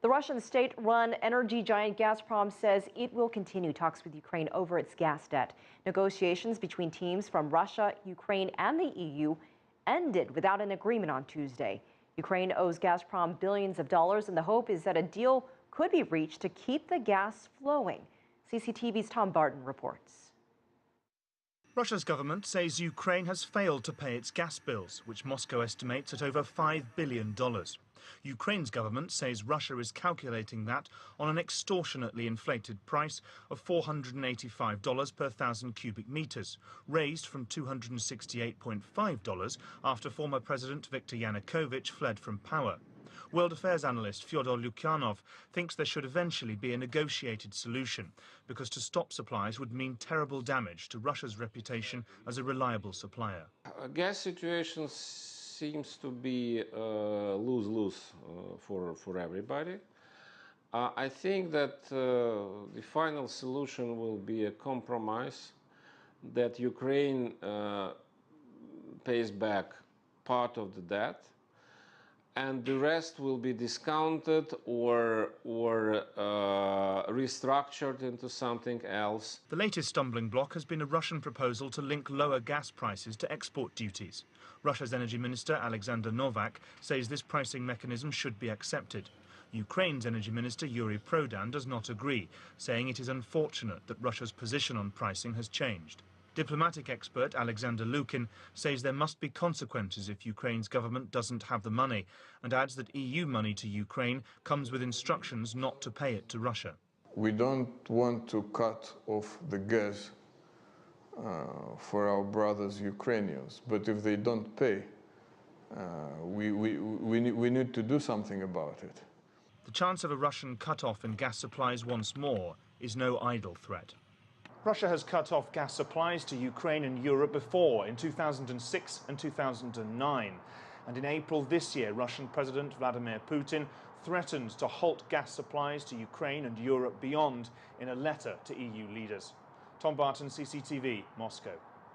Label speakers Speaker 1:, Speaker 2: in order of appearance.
Speaker 1: The Russian state-run energy giant Gazprom says it will continue talks with Ukraine over its gas debt. Negotiations between teams from Russia, Ukraine, and the EU ended without an agreement on Tuesday. Ukraine owes Gazprom billions of dollars, and the hope is that a deal could be reached to keep the gas flowing. CCTV's Tom Barton reports.
Speaker 2: Russia's government says Ukraine has failed to pay its gas bills, which Moscow estimates at over $5 billion. Ukraine's government says Russia is calculating that on an extortionately inflated price of $485 per 1,000 cubic meters, raised from $268.5 after former President Viktor Yanukovych fled from power. World Affairs analyst Fyodor Lukyanov thinks there should eventually be a negotiated solution, because to stop supplies would mean terrible damage to Russia's reputation as a reliable supplier.
Speaker 3: Gas situation seems to be lose-lose for everybody. I think that the final solution will be a compromise, that Ukraine pays back part of the debt, and the rest will be discounted or restructured into something else.
Speaker 2: The latest stumbling block has been a Russian proposal to link lower gas prices to export duties. Russia's energy minister, Alexander Novak, says this pricing mechanism should be accepted. Ukraine's energy minister, Yuri Prodan, does not agree, saying it is unfortunate that Russia's position on pricing has changed. Diplomatic expert Alexander Lukin says there must be consequences if Ukraine's government doesn't have the money, and adds that EU money to Ukraine comes with instructions not to pay it to Russia.
Speaker 4: We don't want to cut off the gas for our brothers Ukrainians, but if they don't pay, we need to do something about it.
Speaker 2: The chance of a Russian cut-off in gas supplies once more is no idle threat. Russia has cut off gas supplies to Ukraine and Europe before, in 2006 and 2009. And in April this year, Russian President Vladimir Putin threatened to halt gas supplies to Ukraine and Europe beyond in a letter to EU leaders. Tom Barton, CCTV, Moscow.